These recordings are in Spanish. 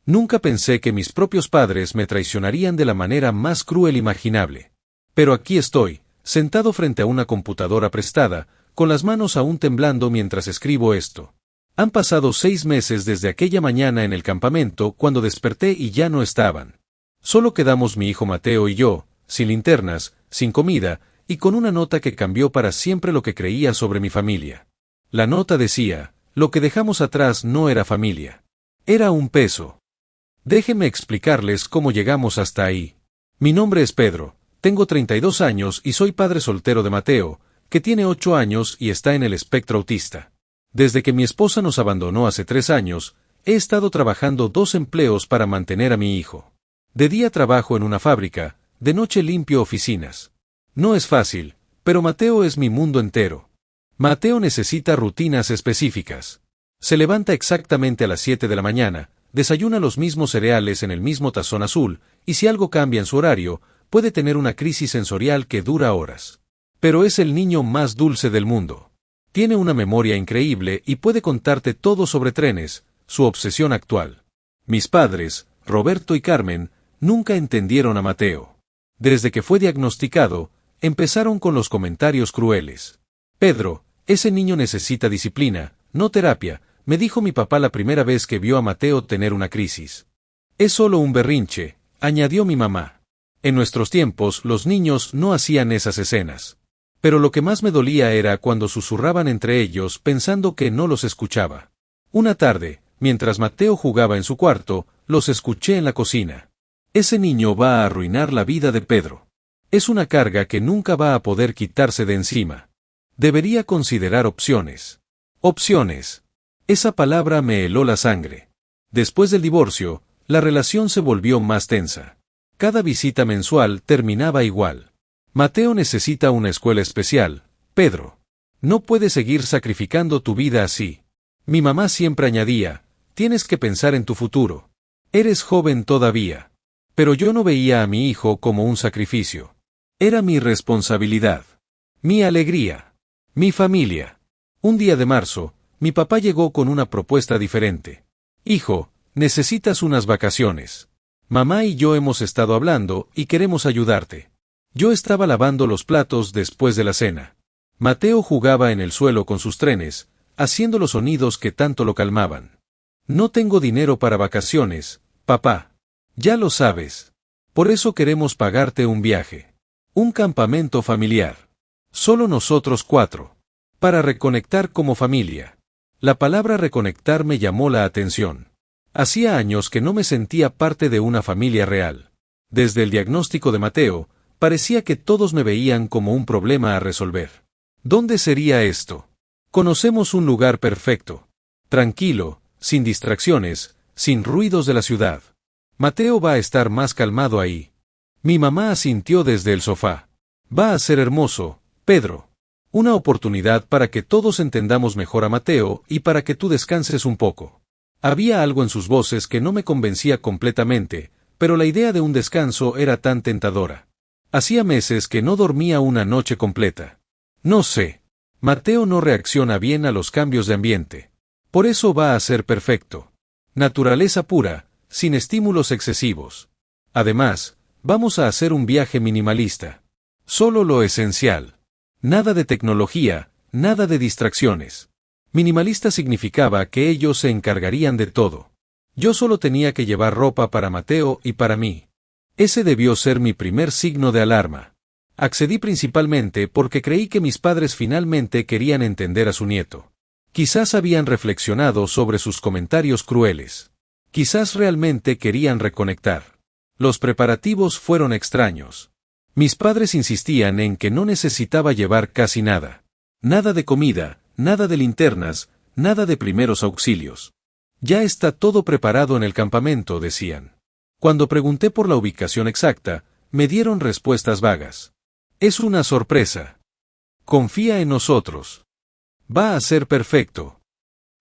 Nunca pensé que mis propios padres me traicionarían de la manera más cruel imaginable. Pero aquí estoy, sentado frente a una computadora prestada, con las manos aún temblando mientras escribo esto. Han pasado 6 meses desde aquella mañana en el campamento cuando desperté y ya no estaban. Solo quedamos mi hijo Mateo y yo, sin linternas, sin comida, y con una nota que cambió para siempre lo que creía sobre mi familia. La nota decía, lo que dejamos atrás no era familia. Era un peso. Déjenme explicarles cómo llegamos hasta ahí. Mi nombre es Pedro, tengo 32 años y soy padre soltero de Mateo, que tiene 8 años y está en el espectro autista. Desde que mi esposa nos abandonó hace 3 años, he estado trabajando 2 empleos para mantener a mi hijo. De día trabajo en una fábrica, de noche limpio oficinas. No es fácil, pero Mateo es mi mundo entero. Mateo necesita rutinas específicas. Se levanta exactamente a las 7 de la mañana, desayuna los mismos cereales en el mismo tazón azul, y si algo cambia en su horario, puede tener una crisis sensorial que dura horas. Pero es el niño más dulce del mundo. Tiene una memoria increíble y puede contarte todo sobre trenes, su obsesión actual. Mis padres, Roberto y Carmen, nunca entendieron a Mateo. Desde que fue diagnosticado, empezaron con los comentarios crueles. Pedro, ese niño necesita disciplina, no terapia, me dijo mi papá la primera vez que vio a Mateo tener una crisis. Es solo un berrinche, añadió mi mamá. En nuestros tiempos los niños no hacían esas escenas. Pero lo que más me dolía era cuando susurraban entre ellos pensando que no los escuchaba. Una tarde, mientras Mateo jugaba en su cuarto, los escuché en la cocina. Ese niño va a arruinar la vida de Pedro. Es una carga que nunca va a poder quitarse de encima. Debería considerar opciones. Opciones. Esa palabra me heló la sangre. Después del divorcio, la relación se volvió más tensa. Cada visita mensual terminaba igual. Mateo necesita una escuela especial, Pedro. No puedes seguir sacrificando tu vida así. Mi mamá siempre añadía, tienes que pensar en tu futuro. Eres joven todavía. Pero yo no veía a mi hijo como un sacrificio. Era mi responsabilidad. Mi alegría. Mi familia. Un día de marzo, mi papá llegó con una propuesta diferente. Hijo, necesitas unas vacaciones. Mamá y yo hemos estado hablando y queremos ayudarte. Yo estaba lavando los platos después de la cena. Mateo jugaba en el suelo con sus trenes, haciendo los sonidos que tanto lo calmaban. No tengo dinero para vacaciones, papá. Ya lo sabes. Por eso queremos pagarte un viaje. Un campamento familiar. Solo nosotros 4. Para reconectar como familia. La palabra reconectar me llamó la atención. Hacía años que no me sentía parte de una familia real. Desde el diagnóstico de Mateo, parecía que todos me veían como un problema a resolver. ¿Dónde sería esto? Conocemos un lugar perfecto. Tranquilo, sin distracciones, sin ruidos de la ciudad. Mateo va a estar más calmado ahí. Mi mamá asintió desde el sofá. Va a ser hermoso, Pedro. Una oportunidad para que todos entendamos mejor a Mateo y para que tú descanses un poco. Había algo en sus voces que no me convencía completamente, pero la idea de un descanso era tan tentadora. Hacía meses que no dormía una noche completa. No sé. Mateo no reacciona bien a los cambios de ambiente. Por eso va a ser perfecto. Naturaleza pura, sin estímulos excesivos. Además, vamos a hacer un viaje minimalista. Solo lo esencial. Nada de tecnología, nada de distracciones. Minimalista significaba que ellos se encargarían de todo. Yo solo tenía que llevar ropa para Mateo y para mí. Ese debió ser mi primer signo de alarma. Accedí principalmente porque creí que mis padres finalmente querían entender a su nieto. Quizás habían reflexionado sobre sus comentarios crueles. Quizás realmente querían reconectar. Los preparativos fueron extraños. Mis padres insistían en que no necesitaba llevar casi nada. Nada de comida, nada de linternas, nada de primeros auxilios. Ya está todo preparado en el campamento, decían. Cuando pregunté por la ubicación exacta, me dieron respuestas vagas. Es una sorpresa. Confía en nosotros. Va a ser perfecto.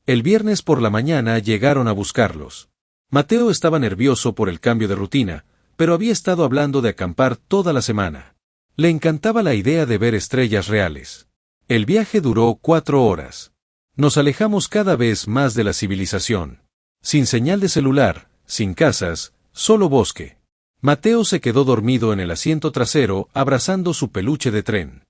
El viernes por la mañana llegaron a buscarlos. Mateo estaba nervioso por el cambio de rutina, pero había estado hablando de acampar toda la semana. Le encantaba la idea de ver estrellas reales. El viaje duró 4 horas. Nos alejamos cada vez más de la civilización. Sin señal de celular, sin casas, solo bosque. Mateo se quedó dormido en el asiento trasero, abrazando su peluche de tren.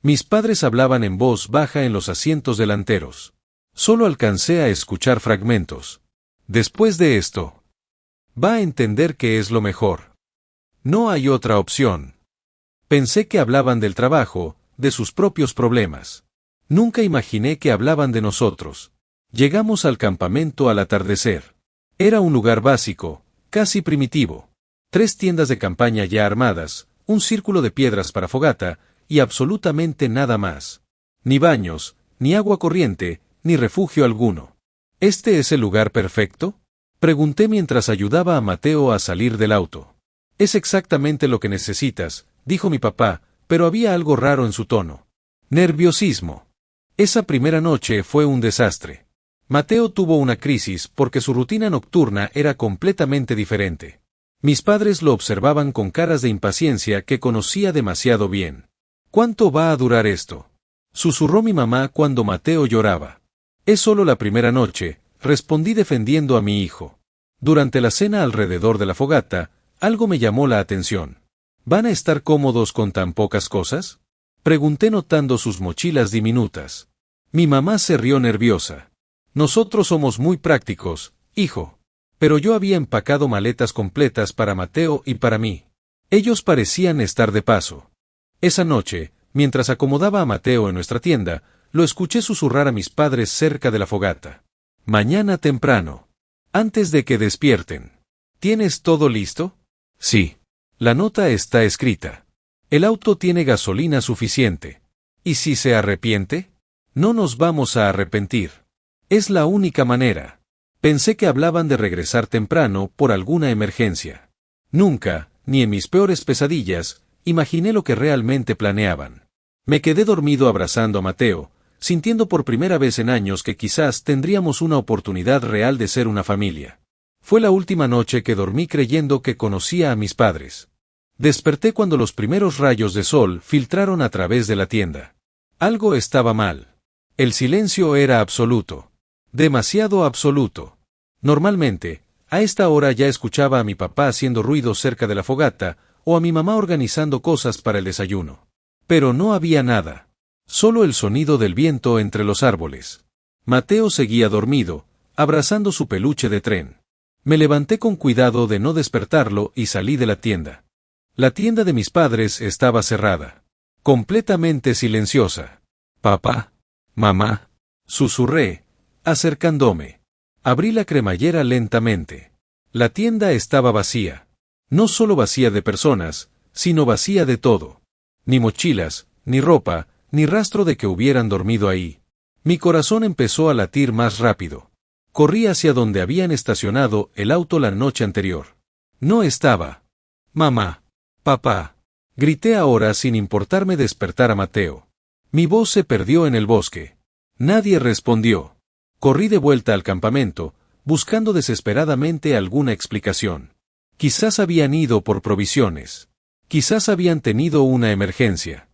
Mis padres hablaban en voz baja en los asientos delanteros. Solo alcancé a escuchar fragmentos. Después de esto, va a entender que es lo mejor. No hay otra opción. Pensé que hablaban del trabajo, de sus propios problemas. Nunca imaginé que hablaban de nosotros. Llegamos al campamento al atardecer. Era un lugar básico, casi primitivo. 3 tiendas de campaña ya armadas, un círculo de piedras para fogata, y absolutamente nada más. Ni baños, ni agua corriente, ni refugio alguno. ¿Este es el lugar perfecto? Pregunté mientras ayudaba a Mateo a salir del auto. Es exactamente lo que necesitas, dijo mi papá, pero había algo raro en su tono. Nerviosismo. Esa primera noche fue un desastre. Mateo tuvo una crisis porque su rutina nocturna era completamente diferente. Mis padres lo observaban con caras de impaciencia que conocía demasiado bien. ¿Cuánto va a durar esto?, susurró mi mamá cuando Mateo lloraba. Es solo la primera noche, respondí defendiendo a mi hijo. Durante la cena alrededor de la fogata, algo me llamó la atención. ¿Van a estar cómodos con tan pocas cosas?, pregunté notando sus mochilas diminutas. Mi mamá se rió nerviosa. Nosotros somos muy prácticos, hijo. Pero yo había empacado maletas completas para Mateo y para mí. Ellos parecían estar de paso. Esa noche, mientras acomodaba a Mateo en nuestra tienda, lo escuché susurrar a mis padres cerca de la fogata. Mañana temprano. Antes de que despierten. ¿Tienes todo listo? Sí. La nota está escrita. El auto tiene gasolina suficiente. ¿Y si se arrepiente? No nos vamos a arrepentir. Es la única manera. Pensé que hablaban de regresar temprano por alguna emergencia. Nunca, ni en mis peores pesadillas, imaginé lo que realmente planeaban. Me quedé dormido abrazando a Mateo, sintiendo por primera vez en años que quizás tendríamos una oportunidad real de ser una familia. Fue la última noche que dormí creyendo que conocía a mis padres. Desperté cuando los primeros rayos de sol filtraron a través de la tienda. Algo estaba mal. El silencio era absoluto. Demasiado absoluto. Normalmente, a esta hora ya escuchaba a mi papá haciendo ruido cerca de la fogata, o a mi mamá organizando cosas para el desayuno. Pero no había nada. Solo el sonido del viento entre los árboles. Mateo seguía dormido, abrazando su peluche de tren. Me levanté con cuidado de no despertarlo y salí de la tienda. La tienda de mis padres estaba cerrada. Completamente silenciosa. Papá, mamá, susurré, acercándome. Abrí la cremallera lentamente. La tienda estaba vacía. No solo vacía de personas, sino vacía de todo. Ni mochilas, ni ropa, ni rastro de que hubieran dormido ahí. Mi corazón empezó a latir más rápido. Corrí hacia donde habían estacionado el auto la noche anterior. No estaba. Mamá, papá, grité ahora sin importarme despertar a Mateo. Mi voz se perdió en el bosque. Nadie respondió. Corrí de vuelta al campamento, buscando desesperadamente alguna explicación. Quizás habían ido por provisiones. Quizás habían tenido una emergencia.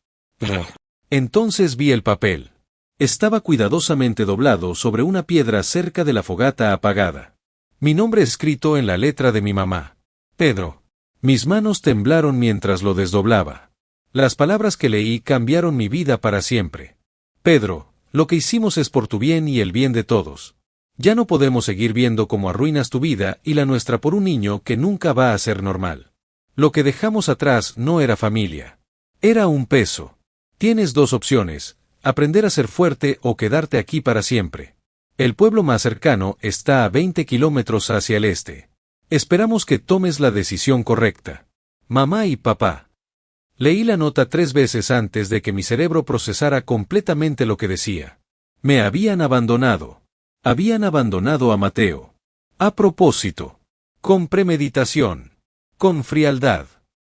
Entonces vi el papel. Estaba cuidadosamente doblado sobre una piedra cerca de la fogata apagada. Mi nombre escrito en la letra de mi mamá. Pedro. Mis manos temblaron mientras lo desdoblaba. Las palabras que leí cambiaron mi vida para siempre. Pedro, lo que hicimos es por tu bien y el bien de todos. Ya no podemos seguir viendo cómo arruinas tu vida y la nuestra por un niño que nunca va a ser normal. Lo que dejamos atrás no era familia. Era un peso. Tienes 2 opciones, aprender a ser fuerte o quedarte aquí para siempre. El pueblo más cercano está a 20 kilómetros hacia el este. Esperamos que tomes la decisión correcta. Mamá y papá. Leí la nota 3 veces antes de que mi cerebro procesara completamente lo que decía. Me habían abandonado. Habían abandonado a Mateo. A propósito. Con premeditación. Con frialdad.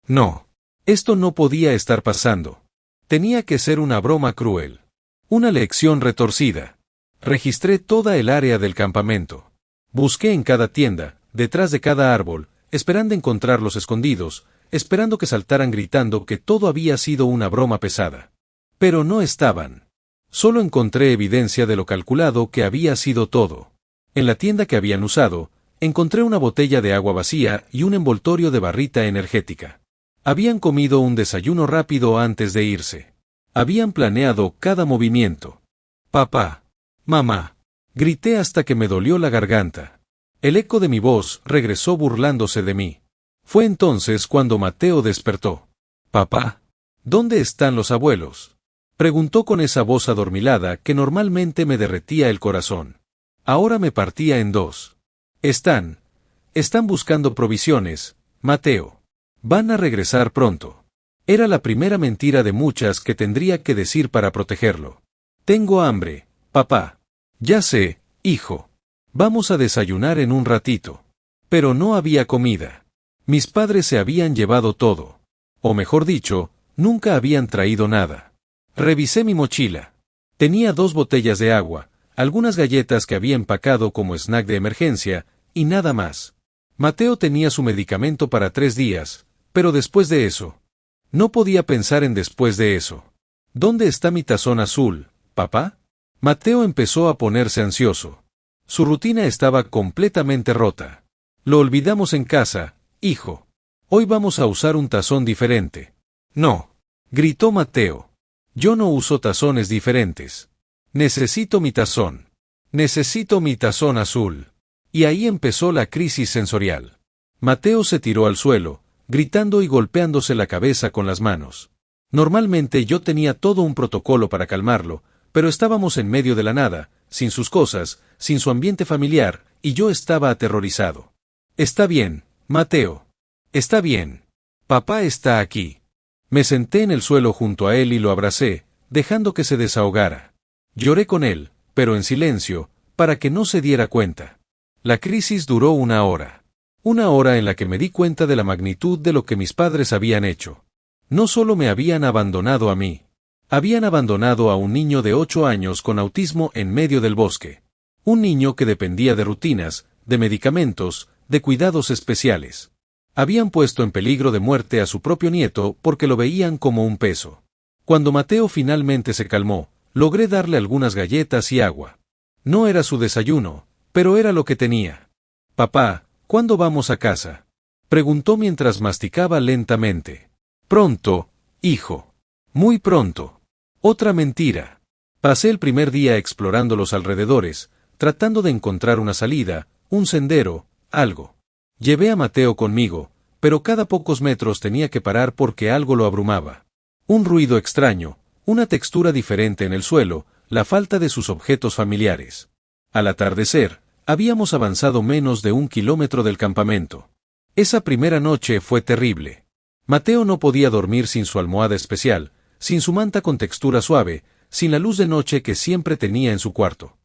No. Esto no podía estar pasando. Tenía que ser una broma cruel. Una lección retorcida. Registré toda el área del campamento. Busqué en cada tienda, detrás de cada árbol, esperando encontrarlos escondidos, esperando que saltaran gritando que todo había sido una broma pesada. Pero no estaban. Solo encontré evidencia de lo calculado que había sido todo. En la tienda que habían usado, Encontré una botella de agua vacía y un envoltorio de barrita energética. Habían comido un desayuno rápido antes de irse. Habían planeado cada movimiento. Papá. Mamá. Grité hasta que me dolió la garganta. El eco de mi voz regresó burlándose de mí. Fue entonces cuando Mateo despertó. Papá. ¿Dónde están los abuelos? Preguntó con esa voz adormilada que normalmente me derretía el corazón. Ahora me partía en dos. Están buscando provisiones, Mateo. Van a regresar pronto. Era la primera mentira de muchas que tendría que decir para protegerlo. Tengo hambre, papá. Ya sé, hijo. Vamos a desayunar en un ratito. Pero no había comida. Mis padres se habían llevado todo. O mejor dicho, nunca habían traído nada. Revisé mi mochila. Tenía 2 botellas de agua, algunas galletas que había empacado como snack de emergencia, y nada más. Mateo tenía su medicamento para 3 días, pero después de eso. No podía pensar en después de eso. ¿Dónde está mi tazón azul, papá? Mateo empezó a ponerse ansioso. Su rutina estaba completamente rota. Lo olvidamos en casa, hijo. Hoy vamos a usar un tazón diferente. No, gritó Mateo. Yo no uso tazones diferentes. Necesito mi tazón. Necesito mi tazón azul. Y ahí empezó la crisis sensorial. Mateo se tiró al suelo, gritando y golpeándose la cabeza con las manos. Normalmente yo tenía todo un protocolo para calmarlo, pero estábamos en medio de la nada, sin sus cosas, sin su ambiente familiar, y yo estaba aterrorizado. Está bien, Mateo. Está bien. Papá está aquí. Me senté en el suelo junto a él y lo abracé, dejando que se desahogara. Lloré con él, pero en silencio, para que no se diera cuenta. La crisis duró 1 hora. 1 hora en la que me di cuenta de la magnitud de lo que mis padres habían hecho. No solo me habían abandonado a mí. Habían abandonado a un niño de 8 años con autismo en medio del bosque. Un niño que dependía de rutinas, de medicamentos, de cuidados especiales. Habían puesto en peligro de muerte a su propio nieto porque lo veían como un peso. Cuando Mateo finalmente se calmó, logré darle algunas galletas y agua. No era su desayuno, pero era lo que tenía. Papá, ¿cuándo vamos a casa? Preguntó mientras masticaba lentamente. Pronto, hijo. Muy pronto. Otra mentira. Pasé el primer día explorando los alrededores, tratando de encontrar una salida, un sendero, algo. Llevé a Mateo conmigo, pero cada pocos metros tenía que parar porque algo lo abrumaba. Un ruido extraño, una textura diferente en el suelo, la falta de sus objetos familiares. Al atardecer, habíamos avanzado menos de 1 kilómetro del campamento. Esa primera noche fue terrible. Mateo no podía dormir sin su almohada especial, sin su manta con textura suave, sin la luz de noche que siempre tenía en su cuarto.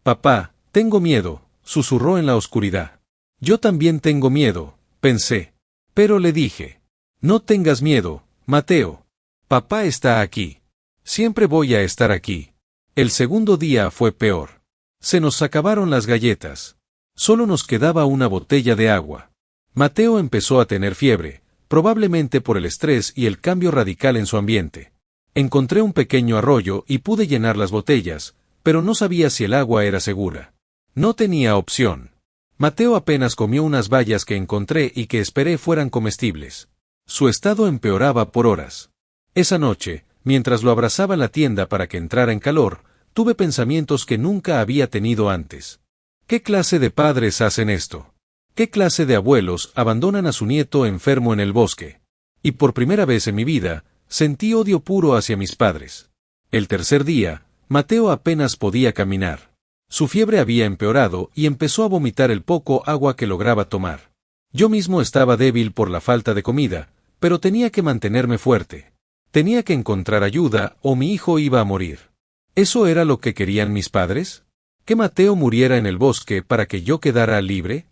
Papá, tengo miedo, susurró en la oscuridad. Yo también tengo miedo, pensé. Pero le dije. No tengas miedo, Mateo. Papá está aquí. Siempre voy a estar aquí. El segundo día fue peor. Se nos acabaron las galletas. Solo nos quedaba una botella de agua. Mateo empezó a tener fiebre, probablemente por el estrés y el cambio radical en su ambiente. Encontré un pequeño arroyo y pude llenar las botellas, pero no sabía si el agua era segura. No tenía opción. Mateo apenas comió unas bayas que encontré y que esperé fueran comestibles. Su estado empeoraba por horas. Esa noche, mientras lo abrazaba en la tienda para que entrara en calor, tuve pensamientos que nunca había tenido antes. ¿Qué clase de padres hacen esto? ¿Qué clase de abuelos abandonan a su nieto enfermo en el bosque? Y por primera vez en mi vida, sentí odio puro hacia mis padres. El tercer día, Mateo apenas podía caminar. Su fiebre había empeorado y empezó a vomitar el poco agua que lograba tomar. Yo mismo estaba débil por la falta de comida, pero tenía que mantenerme fuerte. Tenía que encontrar ayuda o mi hijo iba a morir. ¿Eso era lo que querían mis padres? ¿Que Mateo muriera en el bosque para que yo quedara libre?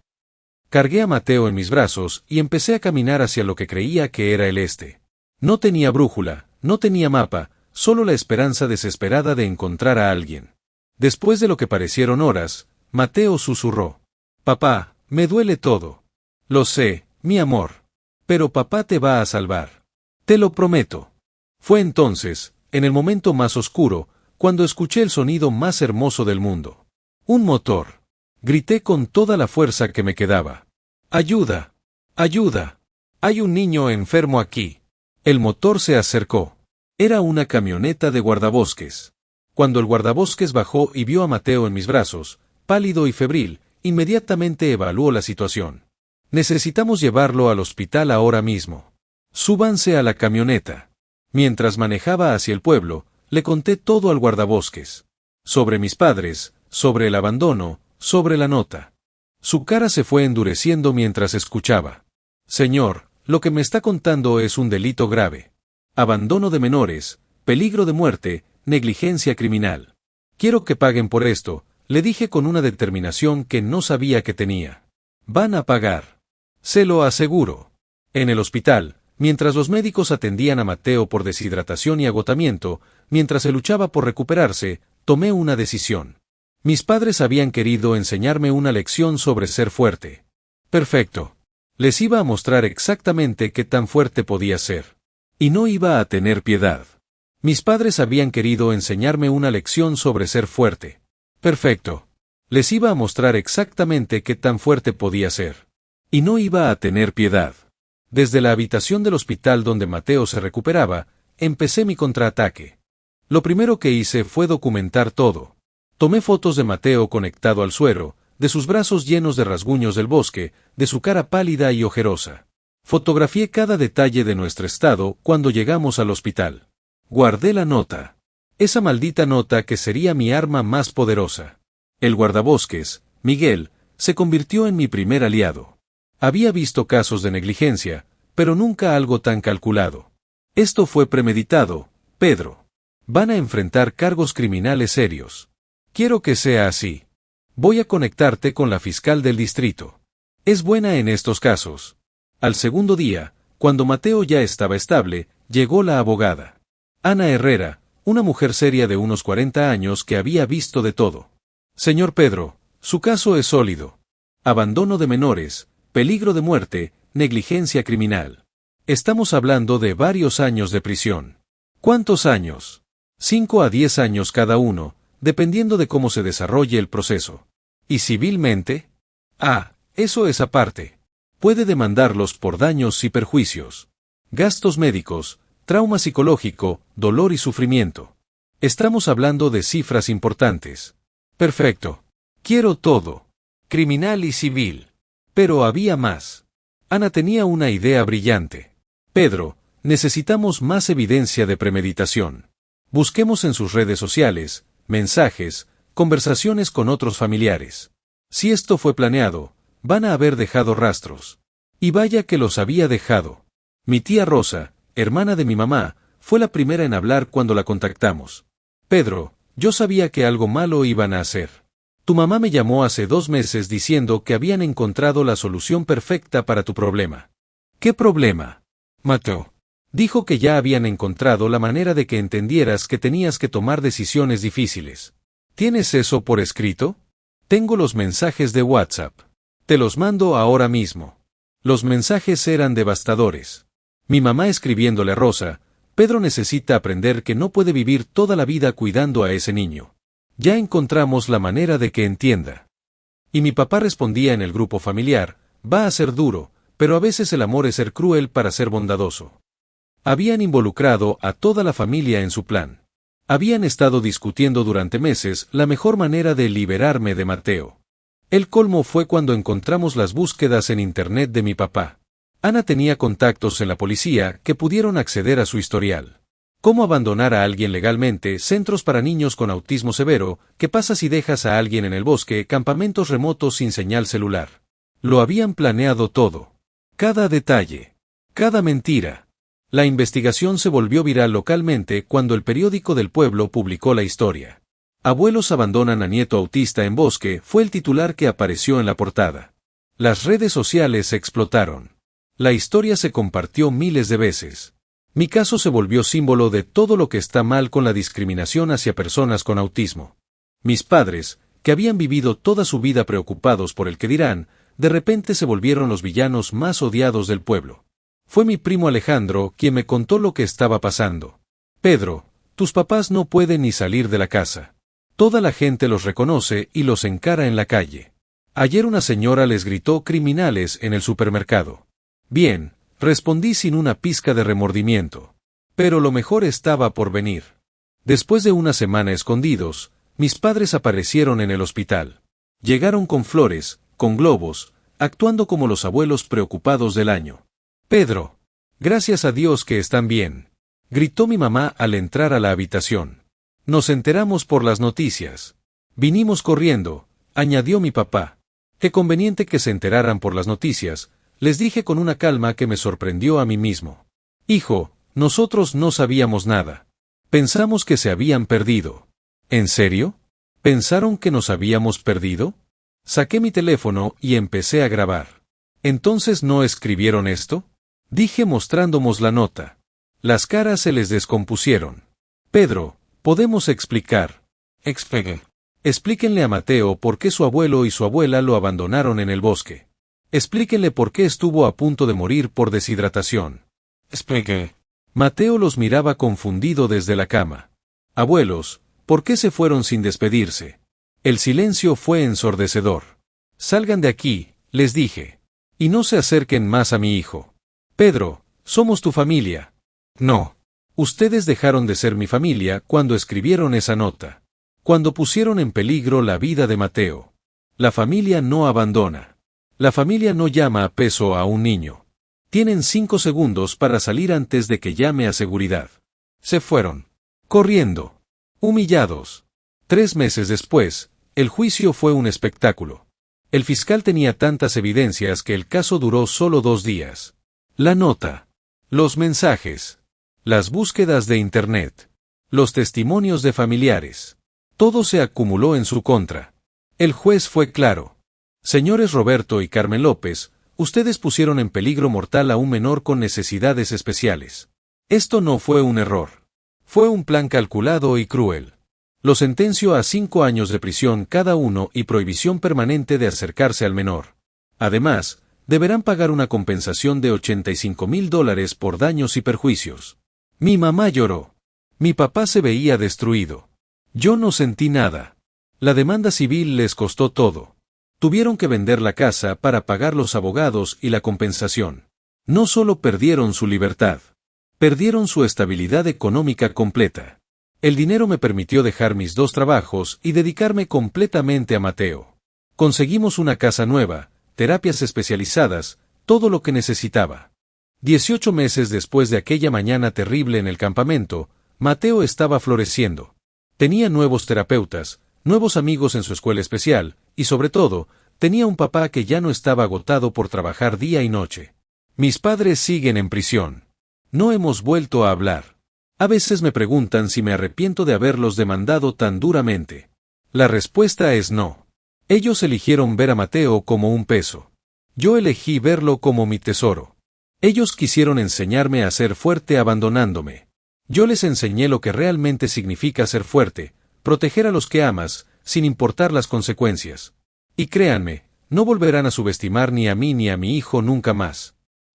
Cargué a Mateo en mis brazos y empecé a caminar hacia lo que creía que era el este. No tenía brújula, no tenía mapa, solo la esperanza desesperada de encontrar a alguien. Después de lo que parecieron horas, Mateo susurró. Papá, me duele todo. Lo sé, mi amor. Pero papá te va a salvar. Te lo prometo. Fue entonces, en el momento más oscuro, cuando escuché el sonido más hermoso del mundo. Un motor. Grité con toda la fuerza que me quedaba. ¡Ayuda! ¡Ayuda! Hay un niño enfermo aquí. El motor se acercó. Era una camioneta de guardabosques. Cuando el guardabosques bajó y vio a Mateo en mis brazos, pálido y febril, inmediatamente evaluó la situación. Necesitamos llevarlo al hospital ahora mismo. Súbanse a la camioneta. Mientras manejaba hacia el pueblo, le conté todo al guardabosques. Sobre mis padres, sobre el abandono, sobre la nota. Su cara se fue endureciendo mientras escuchaba. Señor, lo que me está contando es un delito grave. Abandono de menores, peligro de muerte, negligencia criminal. Quiero que paguen por esto, le dije con una determinación que no sabía que tenía. Van a pagar. Se lo aseguro. En el hospital, mientras los médicos atendían a Mateo por deshidratación y agotamiento, mientras se luchaba por recuperarse, tomé una decisión. Mis padres habían querido enseñarme una lección sobre ser fuerte. Perfecto. Les iba a mostrar exactamente qué tan fuerte podía ser. Y no iba a tener piedad. Mis padres habían querido enseñarme una lección sobre ser fuerte. Perfecto. Les iba a mostrar exactamente qué tan fuerte podía ser. Y no iba a tener piedad. Desde la habitación del hospital donde Mateo se recuperaba, empecé mi contraataque. Lo primero que hice fue documentar todo. Tomé fotos de Mateo conectado al suero, de sus brazos llenos de rasguños del bosque, de su cara pálida y ojerosa. Fotografié cada detalle de nuestro estado cuando llegamos al hospital. Guardé la nota. Esa maldita nota que sería mi arma más poderosa. El guardabosques, Miguel, se convirtió en mi primer aliado. Había visto casos de negligencia, pero nunca algo tan calculado. Esto fue premeditado, Pedro. Van a enfrentar cargos criminales serios. Quiero que sea así. Voy a conectarte con la fiscal del distrito. Es buena en estos casos. Al segundo día, cuando Mateo ya estaba estable, llegó la abogada. Ana Herrera, una mujer seria de unos 40 años que había visto de todo. Señor Pedro, su caso es sólido. Abandono de menores, peligro de muerte, negligencia criminal. Estamos hablando de varios años de prisión. ¿Cuántos años? 5 a 10 años cada uno, dependiendo de cómo se desarrolle el proceso. ¿Y civilmente? Eso es aparte. Puede demandarlos por daños y perjuicios. Gastos médicos, trauma psicológico, dolor y sufrimiento. Estamos hablando de cifras importantes. Perfecto. Quiero todo. Criminal y civil. Pero había más. Ana tenía una idea brillante. Pedro, necesitamos más evidencia de premeditación. Busquemos en sus redes sociales, mensajes, conversaciones con otros familiares. Si esto fue planeado, van a haber dejado rastros. Y vaya que los había dejado. Mi tía Rosa, hermana de mi mamá, fue la primera en hablar cuando la contactamos. Pedro, yo sabía que algo malo iban a hacer. Tu mamá me llamó hace 2 meses diciendo que habían encontrado la solución perfecta para tu problema. ¿Qué problema? Mateo. Dijo que ya habían encontrado la manera de que entendieras que tenías que tomar decisiones difíciles. ¿Tienes eso por escrito? Tengo los mensajes de WhatsApp. Te los mando ahora mismo. Los mensajes eran devastadores. Mi mamá escribiéndole a Rosa, Pedro necesita aprender que no puede vivir toda la vida cuidando a ese niño. Ya encontramos la manera de que entienda. Y mi papá respondía en el grupo familiar, va a ser duro, pero a veces el amor es ser cruel para ser bondadoso. Habían involucrado a toda la familia en su plan. Habían estado discutiendo durante meses la mejor manera de liberarme de Mateo. El colmo fue cuando encontramos las búsquedas en internet de mi papá. Ana tenía contactos en la policía que pudieron acceder a su historial. ¿Cómo abandonar a alguien legalmente? Centros para niños con autismo severo, ¿qué pasa si dejas a alguien en el bosque? Campamentos remotos sin señal celular. Lo habían planeado todo. Cada detalle. Cada mentira. La investigación se volvió viral localmente cuando el periódico del pueblo publicó la historia. Abuelos abandonan a nieto autista en bosque fue el titular que apareció en la portada. Las redes sociales explotaron. La historia se compartió miles de veces. Mi caso se volvió símbolo de todo lo que está mal con la discriminación hacia personas con autismo. Mis padres, que habían vivido toda su vida preocupados por el que dirán, de repente se volvieron los villanos más odiados del pueblo. Fue mi primo Alejandro quien me contó lo que estaba pasando. Pedro, tus papás no pueden ni salir de la casa. Toda la gente los reconoce y los encara en la calle. Ayer una señora les gritó criminales en el supermercado. Bien, respondí sin una pizca de remordimiento. Pero lo mejor estaba por venir. Después de una semana escondidos, mis padres aparecieron en el hospital. Llegaron con flores, con globos, actuando como los abuelos preocupados del año. Pedro, gracias a Dios que están bien, gritó mi mamá al entrar a la habitación. Nos enteramos por las noticias. Vinimos corriendo, añadió mi papá. Qué conveniente que se enteraran por las noticias, les dije con una calma que me sorprendió a mí mismo. Hijo, nosotros no sabíamos nada. Pensamos que se habían perdido. ¿En serio? ¿Pensaron que nos habíamos perdido? Saqué mi teléfono y empecé a grabar. ¿Entonces no escribieron esto? Dije mostrándonos la nota. Las caras se les descompusieron. Pedro, podemos explicar. Explíquenle a Mateo por qué su abuelo y su abuela lo abandonaron en el bosque. Explíquenle por qué estuvo a punto de morir por deshidratación. Mateo los miraba confundido desde la cama. Abuelos, ¿por qué se fueron sin despedirse? El silencio fue ensordecedor. Salgan de aquí, les dije. Y no se acerquen más a mi hijo. Pedro, somos tu familia. No. Ustedes dejaron de ser mi familia cuando escribieron esa nota. Cuando pusieron en peligro la vida de Mateo. La familia no abandona. La familia no llama a peso a un niño. Tienen 5 segundos para salir antes de que llame a seguridad. Se fueron. Corriendo. Humillados. 3 meses después, el juicio fue un espectáculo. El fiscal tenía tantas evidencias que el caso duró solo 2 días. La nota. Los mensajes. Las búsquedas de Internet. Los testimonios de familiares. Todo se acumuló en su contra. El juez fue claro. Señores Roberto y Carmen López, ustedes pusieron en peligro mortal a un menor con necesidades especiales. Esto no fue un error. Fue un plan calculado y cruel. Lo sentencio a 5 años de prisión cada uno y prohibición permanente de acercarse al menor. Además, deberán pagar una compensación de $85,000 por daños y perjuicios. Mi mamá lloró. Mi papá se veía destruido. Yo no sentí nada. La demanda civil les costó todo. Tuvieron que vender la casa para pagar los abogados y la compensación. No solo perdieron su libertad. Perdieron su estabilidad económica completa. El dinero me permitió dejar mis 2 trabajos y dedicarme completamente a Mateo. Conseguimos una casa nueva, terapias especializadas, todo lo que necesitaba. 18 meses después de aquella mañana terrible en el campamento, Mateo estaba floreciendo. Tenía nuevos terapeutas, nuevos amigos en su escuela especial, y sobre todo, tenía un papá que ya no estaba agotado por trabajar día y noche. Mis padres siguen en prisión. No hemos vuelto a hablar. A veces me preguntan si me arrepiento de haberlos demandado tan duramente. La respuesta es no. Ellos eligieron ver a Mateo como un peso. Yo elegí verlo como mi tesoro. Ellos quisieron enseñarme a ser fuerte abandonándome. Yo les enseñé lo que realmente significa ser fuerte, proteger a los que amas, sin importar las consecuencias. Y créanme, no volverán a subestimar ni a mí ni a mi hijo nunca más.